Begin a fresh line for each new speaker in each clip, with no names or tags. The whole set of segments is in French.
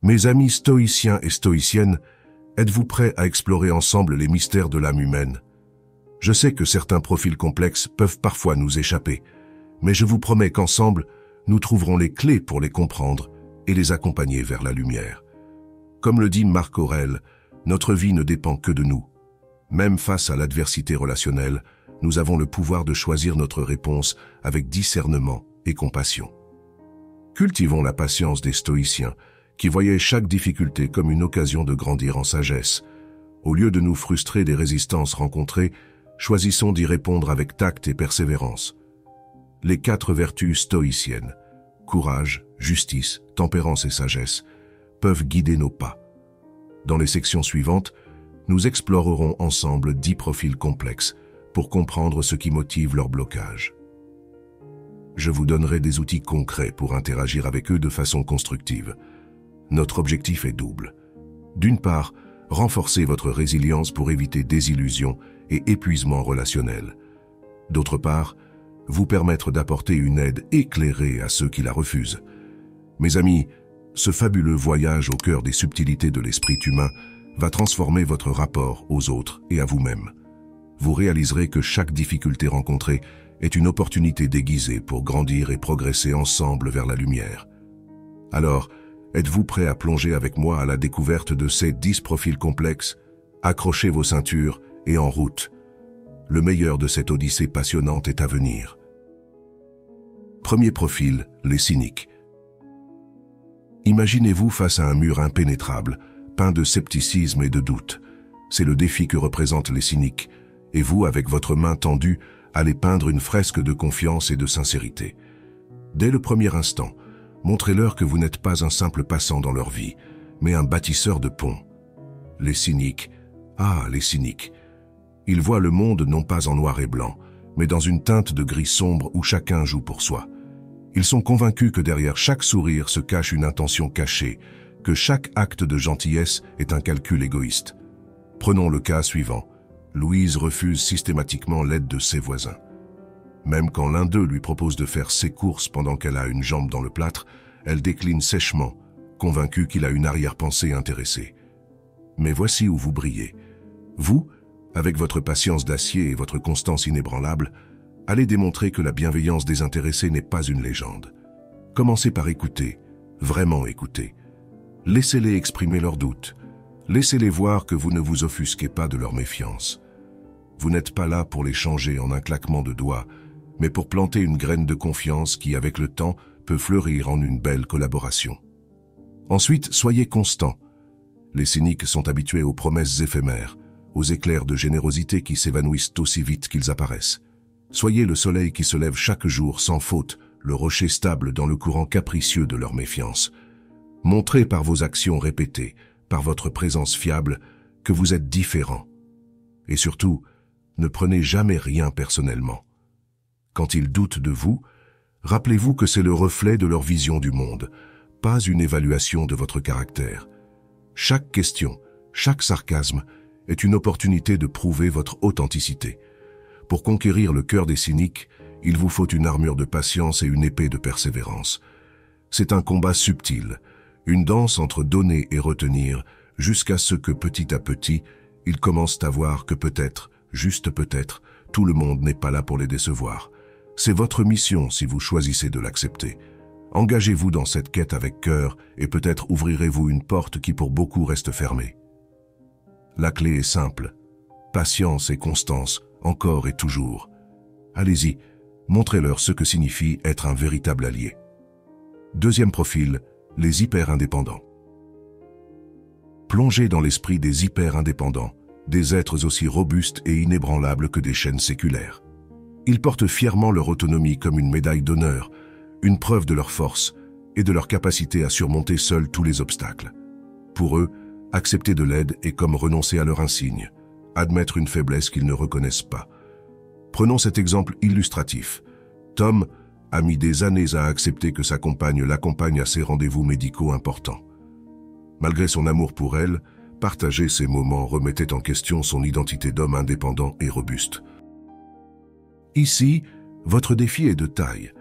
Mes amis stoïciens et stoïciennes, êtes-vous prêts à explorer ensemble les mystères de l'âme humaine? Je sais que certains profils complexes peuvent parfois nous échapper, mais je vous promets qu'ensemble, nous trouverons les clés pour les comprendre et les accompagner vers la lumière. Comme le dit Marc Aurèle, notre vie ne dépend que de nous. Même face à l'adversité relationnelle, nous avons le pouvoir de choisir notre réponse avec discernement et compassion. Cultivons la patience des stoïciens, qui voyaient chaque difficulté comme une occasion de grandir en sagesse. Au lieu de nous frustrer des résistances rencontrées, choisissons d'y répondre avec tact et persévérance. Les 4 vertus stoïciennes, courage, justice, tempérance et sagesse, peuvent guider nos pas. Dans les sections suivantes, nous explorerons ensemble 10 profils complexes pour comprendre ce qui motive leur blocage. Je vous donnerai des outils concrets pour interagir avec eux de façon constructive. Notre objectif est double. D'une part, renforcer votre résilience pour éviter désillusion et épuisement relationnel. D'autre part, vous permettre d'apporter une aide éclairée à ceux qui la refusent. Mes amis, ce fabuleux voyage au cœur des subtilités de l'esprit humain va transformer votre rapport aux autres et à vous-même. Vous réaliserez que chaque difficulté rencontrée est une opportunité déguisée pour grandir et progresser ensemble vers la lumière. Alors, êtes-vous prêt à plonger avec moi à la découverte de ces 10 profils complexes? Accrochez vos ceintures et en route. Le meilleur de cette odyssée passionnante est à venir. Premier profil, les cyniques. Imaginez-vous face à un mur impénétrable, peint de scepticisme et de doute. C'est le défi que représentent les cyniques, et vous, avec votre main tendue, allez peindre une fresque de confiance et de sincérité. Dès le premier instant, montrez-leur que vous n'êtes pas un simple passant dans leur vie, mais un bâtisseur de ponts. Les cyniques, les cyniques. Ils voient le monde non pas en noir et blanc, mais dans une teinte de gris sombre où chacun joue pour soi. Ils sont convaincus que derrière chaque sourire se cache une intention cachée, que chaque acte de gentillesse est un calcul égoïste. Prenons le cas suivant. Louise refuse systématiquement l'aide de ses voisins. Même quand l'un d'eux lui propose de faire ses courses pendant qu'elle a une jambe dans le plâtre, elle décline sèchement, convaincue qu'il a une arrière-pensée intéressée. Mais voici où vous brillez. Vous, avec votre patience d'acier et votre constance inébranlable, allez démontrer que la bienveillance désintéressée n'est pas une légende. Commencez par écouter, vraiment écouter. Laissez-les exprimer leurs doutes. Laissez-les voir que vous ne vous offusquez pas de leur méfiance. Vous n'êtes pas là pour les changer en un claquement de doigts, mais pour planter une graine de confiance qui, avec le temps, peut fleurir en une belle collaboration. Ensuite, soyez constant. Les cyniques sont habitués aux promesses éphémères, aux éclairs de générosité qui s'évanouissent aussi vite qu'ils apparaissent. Soyez le soleil qui se lève chaque jour sans faute, le rocher stable dans le courant capricieux de leur méfiance. Montrez par vos actions répétées, par votre présence fiable, que vous êtes différent. Et surtout, ne prenez jamais rien personnellement. Quand ils doutent de vous, rappelez-vous que c'est le reflet de leur vision du monde, pas une évaluation de votre caractère. Chaque question, chaque sarcasme est une opportunité de prouver votre authenticité. Pour conquérir le cœur des cyniques, il vous faut une armure de patience et une épée de persévérance. C'est un combat subtil, une danse entre donner et retenir, jusqu'à ce que petit à petit, ils commencent à voir que peut-être, juste peut-être, tout le monde n'est pas là pour les décevoir. C'est votre mission si vous choisissez de l'accepter. Engagez-vous dans cette quête avec cœur et peut-être ouvrirez-vous une porte qui pour beaucoup reste fermée. La clé est simple. Patience et constance, encore et toujours. Allez-y, montrez-leur ce que signifie être un véritable allié. Deuxième profil, les hyper-indépendants. Plongez dans l'esprit des hyper-indépendants, des êtres aussi robustes et inébranlables que des chaînes séculaires. Ils portent fièrement leur autonomie comme une médaille d'honneur, une preuve de leur force et de leur capacité à surmonter seuls tous les obstacles. Pour eux, accepter de l'aide est comme renoncer à leur insigne, admettre une faiblesse qu'ils ne reconnaissent pas. Prenons cet exemple illustratif. Tom a mis des années à accepter que sa compagne l'accompagne à ses rendez-vous médicaux importants. Malgré son amour pour elle, partager ces moments remettait en question son identité d'homme indépendant et robuste. Ici, votre défi est de taille.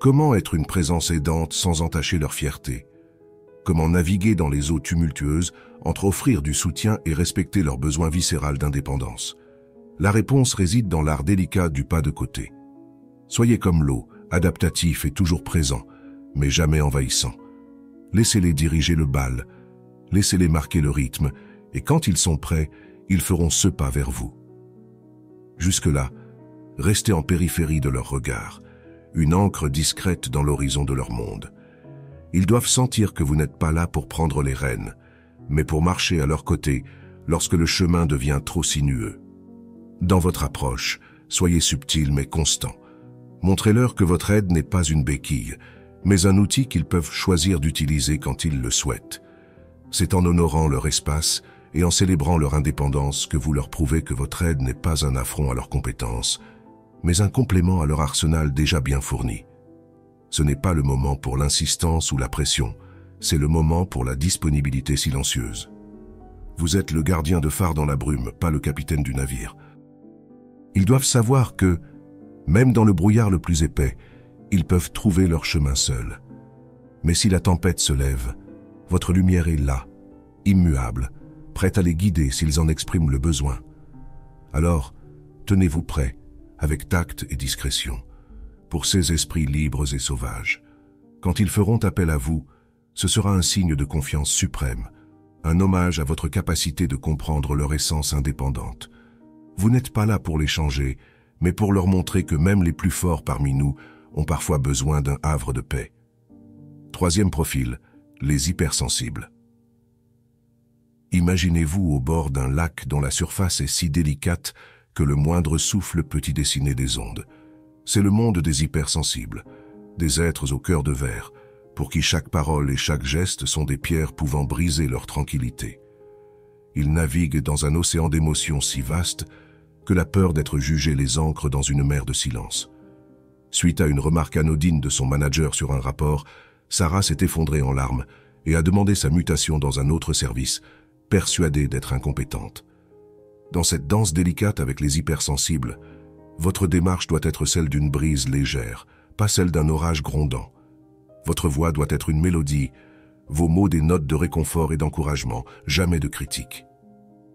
Comment être une présence aidante sans entacher leur fierté? Comment naviguer dans les eaux tumultueuses entre offrir du soutien et respecter leur besoin viscéral d'indépendance? La réponse réside dans l'art délicat du pas de côté. Soyez comme l'eau, adaptatif et toujours présent, mais jamais envahissant. Laissez-les diriger le bal, laissez-les marquer le rythme, et quand ils sont prêts, ils feront ce pas vers vous. Jusque-là, restez en périphérie de leur regard, une ancre discrète dans l'horizon de leur monde. Ils doivent sentir que vous n'êtes pas là pour prendre les rênes, mais pour marcher à leur côté lorsque le chemin devient trop sinueux. Dans votre approche, soyez subtil mais constant. Montrez-leur que votre aide n'est pas une béquille, mais un outil qu'ils peuvent choisir d'utiliser quand ils le souhaitent. C'est en honorant leur espace et en célébrant leur indépendance que vous leur prouvez que votre aide n'est pas un affront à leurs compétences, mais un complément à leur arsenal déjà bien fourni. Ce n'est pas le moment pour l'insistance ou la pression, c'est le moment pour la disponibilité silencieuse. Vous êtes le gardien de phare dans la brume, pas le capitaine du navire. Ils doivent savoir que, même dans le brouillard le plus épais, ils peuvent trouver leur chemin seuls. Mais si la tempête se lève, votre lumière est là, immuable, prête à les guider s'ils en expriment le besoin. Alors, tenez-vous prêts, avec tact et discrétion, pour ces esprits libres et sauvages. Quand ils feront appel à vous, ce sera un signe de confiance suprême, un hommage à votre capacité de comprendre leur essence indépendante. Vous n'êtes pas là pour les changer, mais pour leur montrer que même les plus forts parmi nous ont parfois besoin d'un havre de paix. Troisième profil, les hypersensibles. Imaginez-vous au bord d'un lac dont la surface est si délicate que le moindre souffle peut y dessiner des ondes. C'est le monde des hypersensibles, des êtres au cœur de verre, pour qui chaque parole et chaque geste sont des pierres pouvant briser leur tranquillité. Ils naviguent dans un océan d'émotions si vaste que la peur d'être jugé les ancre dans une mer de silence. Suite à une remarque anodine de son manager sur un rapport, Sarah s'est effondrée en larmes et a demandé sa mutation dans un autre service, persuadée d'être incompétente. Dans cette danse délicate avec les hypersensibles, votre démarche doit être celle d'une brise légère, pas celle d'un orage grondant. Votre voix doit être une mélodie, vos mots des notes de réconfort et d'encouragement, jamais de critique.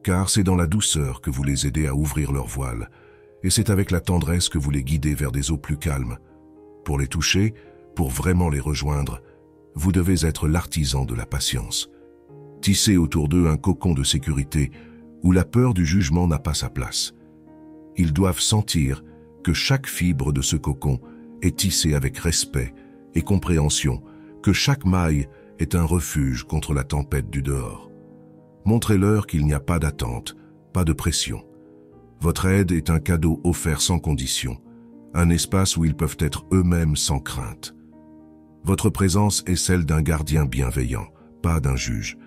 Car c'est dans la douceur que vous les aidez à ouvrir leur voile, et c'est avec la tendresse que vous les guidez vers des eaux plus calmes. Pour les toucher, pour vraiment les rejoindre, vous devez être l'artisan de la patience. Tissez autour d'eux un cocon de sécurité où la peur du jugement n'a pas sa place. Ils doivent sentir que chaque fibre de ce cocon est tissée avec respect et compréhension, que chaque maille est un refuge contre la tempête du dehors. Montrez-leur qu'il n'y a pas d'attente, pas de pression. Votre aide est un cadeau offert sans condition, un espace où ils peuvent être eux-mêmes sans crainte. Votre présence est celle d'un gardien bienveillant, pas d'un juge.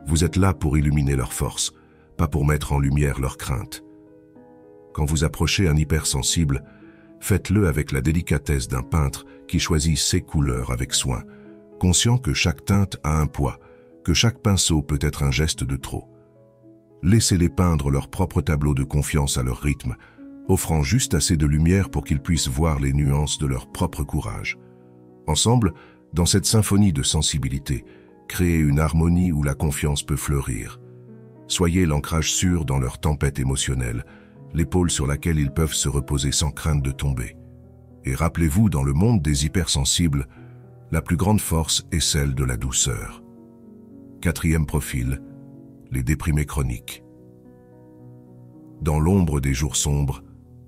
Vous êtes là pour illuminer leurs forces, pas pour mettre en lumière leurs craintes. Quand vous approchez un hypersensible, faites-le avec la délicatesse d'un peintre qui choisit ses couleurs avec soin, conscient que chaque teinte a un poids, que chaque pinceau peut être un geste de trop. Laissez-les peindre leur propre tableau de confiance à leur rythme, offrant juste assez de lumière pour qu'ils puissent voir les nuances de leur propre courage. Ensemble, dans cette symphonie de sensibilité, créez une harmonie où la confiance peut fleurir. Soyez l'ancrage sûr dans leur tempête émotionnelle, l'épaule sur laquelle ils peuvent se reposer sans crainte de tomber. Et rappelez-vous, dans le monde des hypersensibles, la plus grande force est celle de la douceur. Quatrième profil, les déprimés chroniques. Dans l'ombre des jours sombres,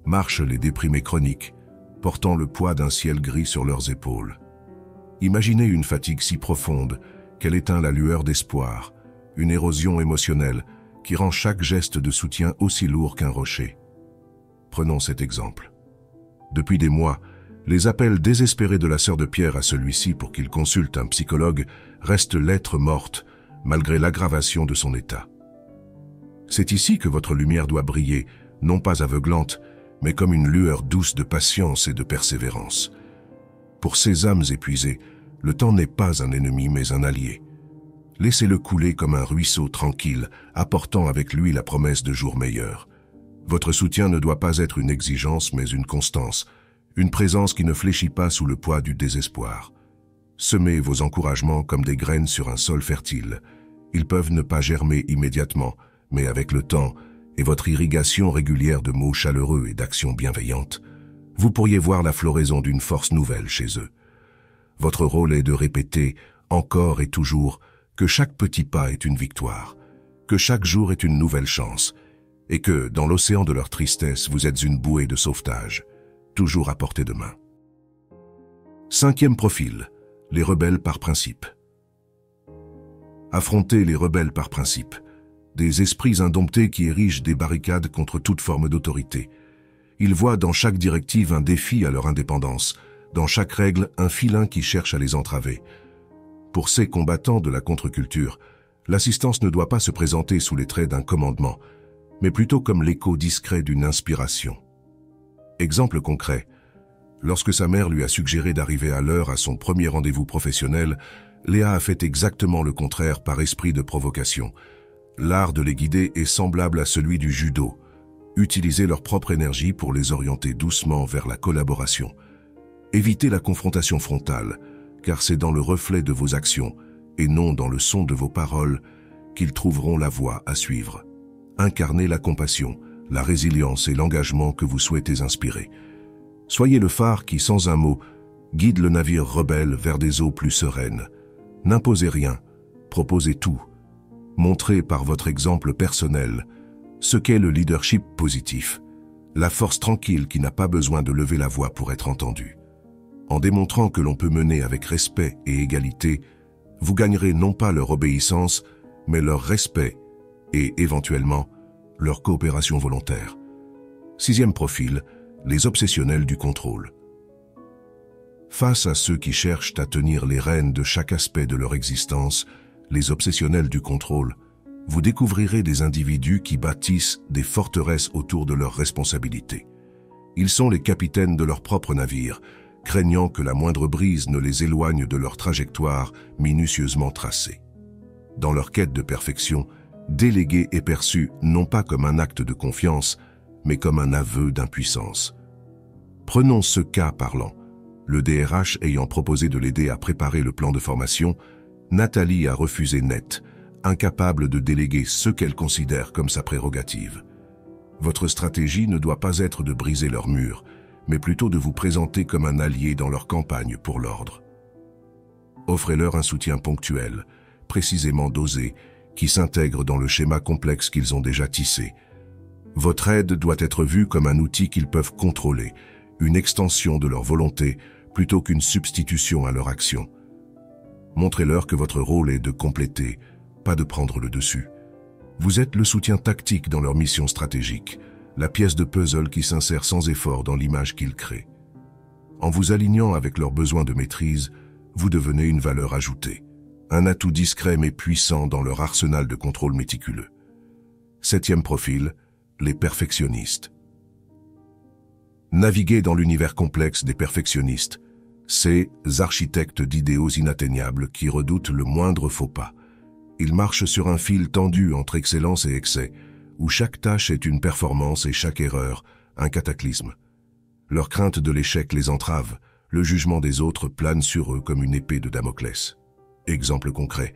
marchent les déprimés chroniques, portant le poids d'un ciel gris sur leurs épaules. Imaginez une fatigue si profonde qu'elle éteint la lueur d'espoir, une érosion émotionnelle qui rend chaque geste de soutien aussi lourd qu'un rocher. Prenons cet exemple. Depuis des mois, les appels désespérés de la sœur de Pierre à celui-ci pour qu'il consulte un psychologue restent lettre morte, malgré l'aggravation de son état. C'est ici que votre lumière doit briller, non pas aveuglante, mais comme une lueur douce de patience et de persévérance. Pour ces âmes épuisées, le temps n'est pas un ennemi mais un allié. Laissez-le couler comme un ruisseau tranquille, apportant avec lui la promesse de jours meilleurs. Votre soutien ne doit pas être une exigence mais une constance, une présence qui ne fléchit pas sous le poids du désespoir. Semez vos encouragements comme des graines sur un sol fertile. Ils peuvent ne pas germer immédiatement, mais avec le temps et votre irrigation régulière de mots chaleureux et d'actions bienveillantes, vous pourriez voir la floraison d'une force nouvelle chez eux. Votre rôle est de répéter encore et toujours que chaque petit pas est une victoire, que chaque jour est une nouvelle chance, et que, dans l'océan de leur tristesse, vous êtes une bouée de sauvetage, toujours à portée de main. 5e profil, les rebelles par principe. Affrontez les rebelles par principe, des esprits indomptés qui érigent des barricades contre toute forme d'autorité. Ils voient dans chaque directive un défi à leur indépendance, dans chaque règle un filin qui cherche à les entraver. Pour ces combattants de la contre-culture, l'assistance ne doit pas se présenter sous les traits d'un commandement, mais plutôt comme l'écho discret d'une inspiration. Exemple concret, lorsque sa mère lui a suggéré d'arriver à l'heure à son premier rendez-vous professionnel, Léa a fait exactement le contraire par esprit de provocation. L'art de les guider est semblable à celui du judo. Utilisez leur propre énergie pour les orienter doucement vers la collaboration. Évitez la confrontation frontale, car c'est dans le reflet de vos actions, et non dans le son de vos paroles, qu'ils trouveront la voie à suivre. Incarnez la compassion, la résilience et l'engagement que vous souhaitez inspirer. Soyez le phare qui, sans un mot, guide le navire rebelle vers des eaux plus sereines. N'imposez rien, proposez tout. Montrez par votre exemple personnel ce qu'est le leadership positif, la force tranquille qui n'a pas besoin de lever la voix pour être entendue. En démontrant que l'on peut mener avec respect et égalité, vous gagnerez non pas leur obéissance, mais leur respect et, éventuellement, leur coopération volontaire. 6e profil, les obsessionnels du contrôle. Face à ceux qui cherchent à tenir les rênes de chaque aspect de leur existence, les obsessionnels du contrôle, vous découvrirez des individus qui bâtissent des forteresses autour de leurs responsabilités. Ils sont les capitaines de leur propre navire, craignant que la moindre brise ne les éloigne de leur trajectoire minutieusement tracée. Dans leur quête de perfection, déléguer est perçu non pas comme un acte de confiance, mais comme un aveu d'impuissance. Prenons ce cas parlant. Le DRH ayant proposé de l'aider à préparer le plan de formation, Nathalie a refusé net, incapable de déléguer ce qu'elle considère comme sa prérogative. Votre stratégie ne doit pas être de briser leurs murs, mais plutôt de vous présenter comme un allié dans leur campagne pour l'ordre. Offrez-leur un soutien ponctuel, précisément dosé, qui s'intègre dans le schéma complexe qu'ils ont déjà tissé. Votre aide doit être vue comme un outil qu'ils peuvent contrôler, une extension de leur volonté plutôt qu'une substitution à leur action. Montrez-leur que votre rôle est de compléter, pas de prendre le dessus. Vous êtes le soutien tactique dans leur mission stratégique, la pièce de puzzle qui s'insère sans effort dans l'image qu'ils créent. En vous alignant avec leurs besoins de maîtrise, vous devenez une valeur ajoutée, un atout discret mais puissant dans leur arsenal de contrôle méticuleux. 7e profil, les perfectionnistes. Naviguez dans l'univers complexe des perfectionnistes, ces architectes d'idéaux inatteignables qui redoutent le moindre faux pas. Ils marchent sur un fil tendu entre excellence et excès, où chaque tâche est une performance et chaque erreur, un cataclysme. Leur crainte de l'échec les entrave, le jugement des autres plane sur eux comme une épée de Damoclès. Exemple concret,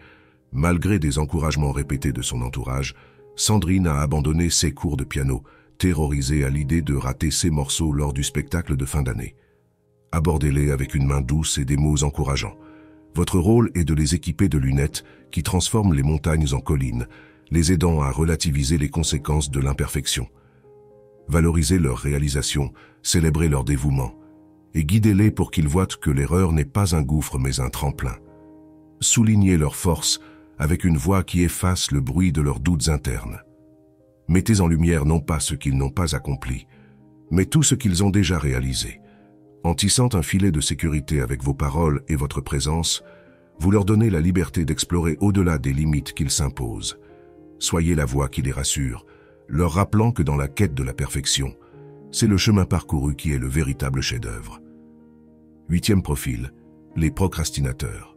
malgré des encouragements répétés de son entourage, Sandrine a abandonné ses cours de piano, terrorisée à l'idée de rater ses morceaux lors du spectacle de fin d'année. Abordez-les avec une main douce et des mots encourageants. Votre rôle est de les équiper de lunettes qui transforment les montagnes en collines, les aidant à relativiser les conséquences de l'imperfection. Valorisez leurs réalisations, célébrez leur dévouement, et guidez-les pour qu'ils voient que l'erreur n'est pas un gouffre mais un tremplin. Soulignez leurs forces avec une voix qui efface le bruit de leurs doutes internes. Mettez en lumière non pas ce qu'ils n'ont pas accompli, mais tout ce qu'ils ont déjà réalisé. En tissant un filet de sécurité avec vos paroles et votre présence, vous leur donnez la liberté d'explorer au-delà des limites qu'ils s'imposent. Soyez la voix qui les rassure, leur rappelant que dans la quête de la perfection, c'est le chemin parcouru qui est le véritable chef-d'œuvre. 8e profil, les procrastinateurs.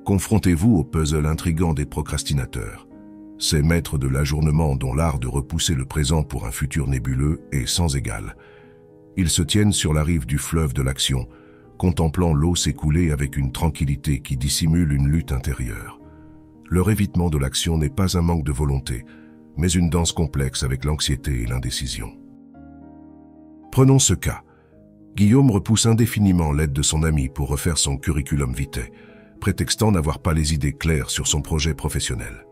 Confrontez-vous au puzzle intrigant des procrastinateurs. Ces maîtres de l'ajournement dont l'art de repousser le présent pour un futur nébuleux est sans égal. Ils se tiennent sur la rive du fleuve de l'action, contemplant l'eau s'écouler avec une tranquillité qui dissimule une lutte intérieure. Leur évitement de l'action n'est pas un manque de volonté, mais une danse complexe avec l'anxiété et l'indécision. Prenons ce cas. Guillaume repousse indéfiniment l'aide de son ami pour refaire son curriculum vitae, prétextant n'avoir pas les idées claires sur son projet professionnel.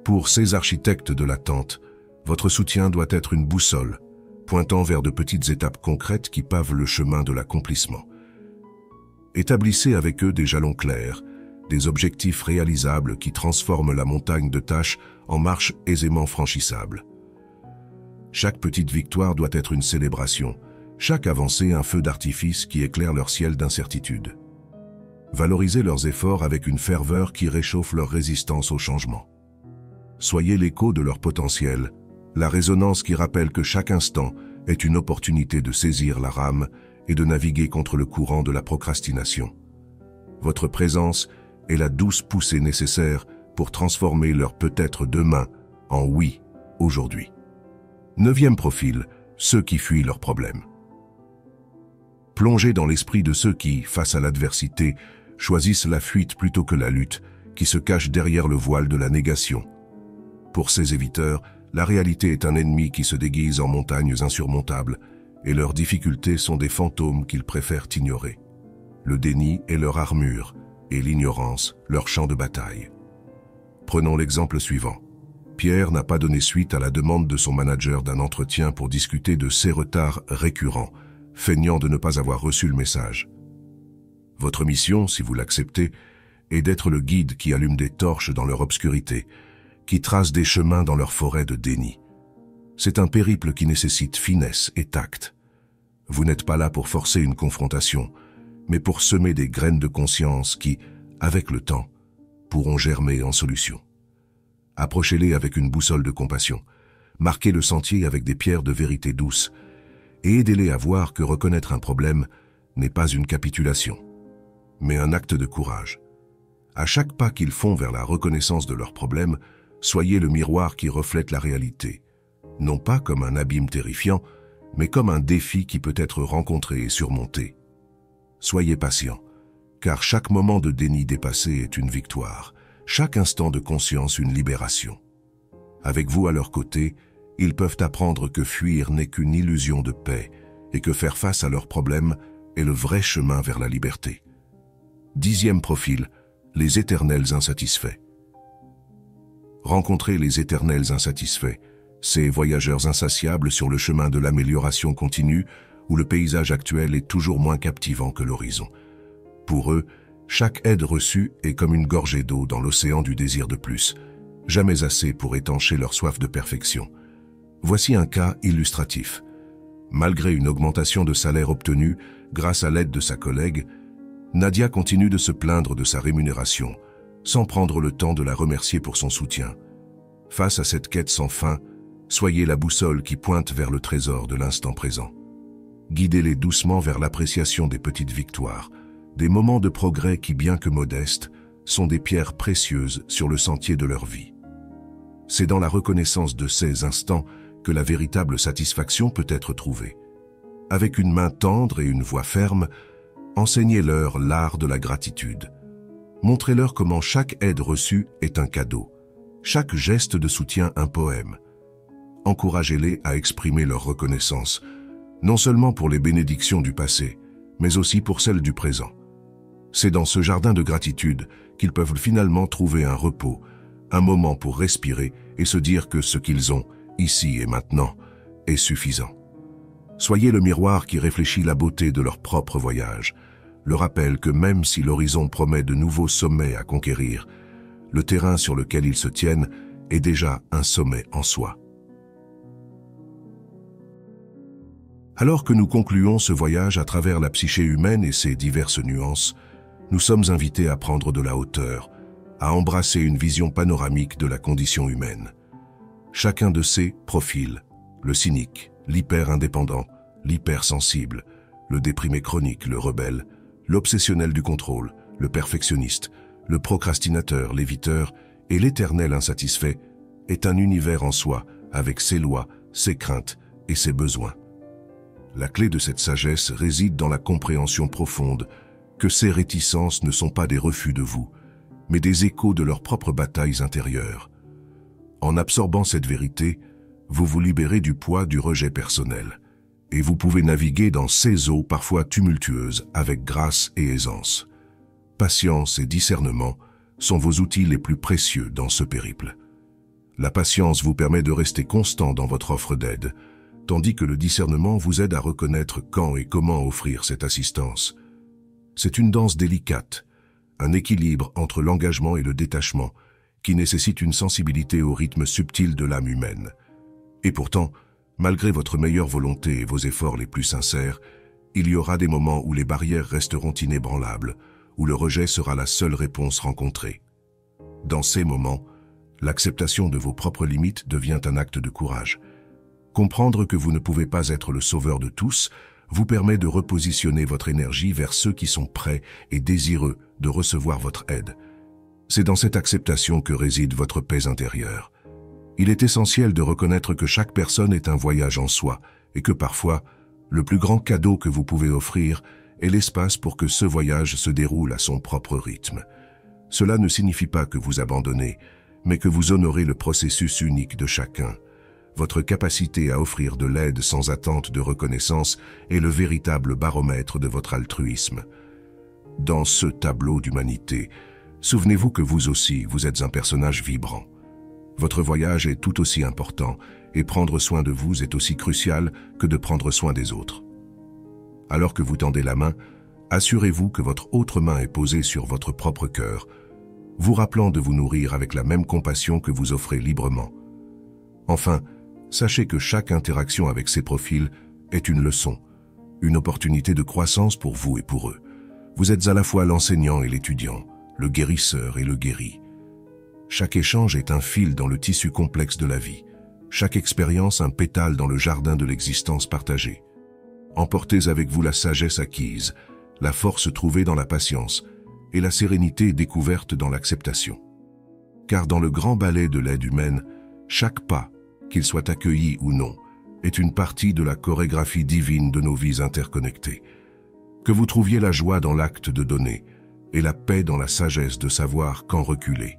Pour ces architectes de l'attente, votre soutien doit être une boussole, pointant vers de petites étapes concrètes qui pavent le chemin de l'accomplissement. Établissez avec eux des jalons clairs, des objectifs réalisables qui transforment la montagne de tâches en marches aisément franchissables. Chaque petite victoire doit être une célébration, chaque avancée un feu d'artifice qui éclaire leur ciel d'incertitude. Valorisez leurs efforts avec une ferveur qui réchauffe leur résistance au changement. Soyez l'écho de leur potentiel, la résonance qui rappelle que chaque instant est une opportunité de saisir la rame et de naviguer contre le courant de la procrastination. Votre présence est la douce poussée nécessaire pour transformer leur peut-être demain en oui aujourd'hui. 9e profil, ceux qui fuient leurs problèmes. Plongez dans l'esprit de ceux qui, face à l'adversité, choisissent la fuite plutôt que la lutte, qui se cachent derrière le voile de la négation. Pour ces éviteurs, la réalité est un ennemi qui se déguise en montagnes insurmontables, et leurs difficultés sont des fantômes qu'ils préfèrent ignorer. Le déni est leur armure, et l'ignorance leur champ de bataille. Prenons l'exemple suivant. Pierre n'a pas donné suite à la demande de son manager d'un entretien pour discuter de ses retards récurrents, feignant de ne pas avoir reçu le message. Votre mission, si vous l'acceptez, est d'être le guide qui allume des torches dans leur obscurité, qui trace des chemins dans leur forêt de déni. C'est un périple qui nécessite finesse et tact. Vous n'êtes pas là pour forcer une confrontation, mais pour semer des graines de conscience qui, avec le temps, pourront germer en solutions. Approchez-les avec une boussole de compassion, marquez le sentier avec des pierres de vérité douce, et aidez-les à voir que reconnaître un problème n'est pas une capitulation, mais un acte de courage. À chaque pas qu'ils font vers la reconnaissance de leurs problèmes, soyez le miroir qui reflète la réalité, non pas comme un abîme terrifiant, mais comme un défi qui peut être rencontré et surmonté. Soyez patient, car chaque moment de déni dépassé est une victoire, chaque instant de conscience une libération. Avec vous à leur côté, ils peuvent apprendre que fuir n'est qu'une illusion de paix et que faire face à leurs problèmes est le vrai chemin vers la liberté. 10e profil, les éternels insatisfaits. Rencontrez les éternels insatisfaits, ces voyageurs insatiables sur le chemin de l'amélioration continue où le paysage actuel est toujours moins captivant que l'horizon. Pour eux, chaque aide reçue est comme une gorgée d'eau dans l'océan du désir de plus, jamais assez pour étancher leur soif de perfection. Voici un cas illustratif. Malgré une augmentation de salaire obtenue grâce à l'aide de sa collègue, Nadia continue de se plaindre de sa rémunération, sans prendre le temps de la remercier pour son soutien. Face à cette quête sans fin, soyez la boussole qui pointe vers le trésor de l'instant présent. Guidez-les doucement vers l'appréciation des petites victoires, des moments de progrès qui, bien que modestes, sont des pierres précieuses sur le sentier de leur vie. C'est dans la reconnaissance de ces instants que la véritable satisfaction peut être trouvée. Avec une main tendre et une voix ferme, enseignez-leur l'art de la gratitude. Montrez-leur comment chaque aide reçue est un cadeau, chaque geste de soutien un poème. Encouragez-les à exprimer leur reconnaissance, non seulement pour les bénédictions du passé, mais aussi pour celles du présent. C'est dans ce jardin de gratitude qu'ils peuvent finalement trouver un repos, un moment pour respirer et se dire que ce qu'ils ont, ici et maintenant, est suffisant. Soyez le miroir qui réfléchit la beauté de leur propre voyage, le rappel que même si l'horizon promet de nouveaux sommets à conquérir, le terrain sur lequel ils se tiennent est déjà un sommet en soi. Alors que nous concluons ce voyage à travers la psyché humaine et ses diverses nuances, nous sommes invités à prendre de la hauteur, à embrasser une vision panoramique de la condition humaine. Chacun de ces profils, le cynique, l'hyper-indépendant, l'hypersensible, le déprimé chronique, le rebelle, l'obsessionnel du contrôle, le perfectionniste, le procrastinateur, l'éviteur et l'éternel insatisfait, est un univers en soi, avec ses lois, ses craintes et ses besoins. La clé de cette sagesse réside dans la compréhension profonde que ces réticences ne sont pas des refus de vous, mais des échos de leurs propres batailles intérieures. En absorbant cette vérité, vous vous libérez du poids du rejet personnel, et vous pouvez naviguer dans ces eaux parfois tumultueuses avec grâce et aisance. Patience et discernement sont vos outils les plus précieux dans ce périple. La patience vous permet de rester constant dans votre offre d'aide, tandis que le discernement vous aide à reconnaître quand et comment offrir cette assistance. C'est une danse délicate, un équilibre entre l'engagement et le détachement, qui nécessite une sensibilité au rythme subtil de l'âme humaine. Et pourtant, malgré votre meilleure volonté et vos efforts les plus sincères, il y aura des moments où les barrières resteront inébranlables, où le rejet sera la seule réponse rencontrée. Dans ces moments, l'acceptation de vos propres limites devient un acte de courage. Comprendre que vous ne pouvez pas être le sauveur de tous vous permet de repositionner votre énergie vers ceux qui sont prêts et désireux de recevoir votre aide. C'est dans cette acceptation que réside votre paix intérieure. Il est essentiel de reconnaître que chaque personne est un voyage en soi et que parfois, le plus grand cadeau que vous pouvez offrir est l'espace pour que ce voyage se déroule à son propre rythme. Cela ne signifie pas que vous abandonnez, mais que vous honorez le processus unique de chacun. Votre capacité à offrir de l'aide sans attente de reconnaissance est le véritable baromètre de votre altruisme. Dans ce tableau d'humanité, souvenez-vous que vous aussi, vous êtes un personnage vibrant. Votre voyage est tout aussi important et prendre soin de vous est aussi crucial que de prendre soin des autres. Alors que vous tendez la main, assurez-vous que votre autre main est posée sur votre propre cœur, vous rappelant de vous nourrir avec la même compassion que vous offrez librement. Enfin, sachez que chaque interaction avec ces profils est une leçon, une opportunité de croissance pour vous et pour eux. Vous êtes à la fois l'enseignant et l'étudiant, le guérisseur et le guéri. Chaque échange est un fil dans le tissu complexe de la vie, chaque expérience un pétale dans le jardin de l'existence partagée. Emportez avec vous la sagesse acquise, la force trouvée dans la patience et la sérénité découverte dans l'acceptation. Car dans le grand ballet de l'aide humaine, chaque pas, qu'il soit accueilli ou non, est une partie de la chorégraphie divine de nos vies interconnectées. Que vous trouviez la joie dans l'acte de donner et la paix dans la sagesse de savoir quand reculer.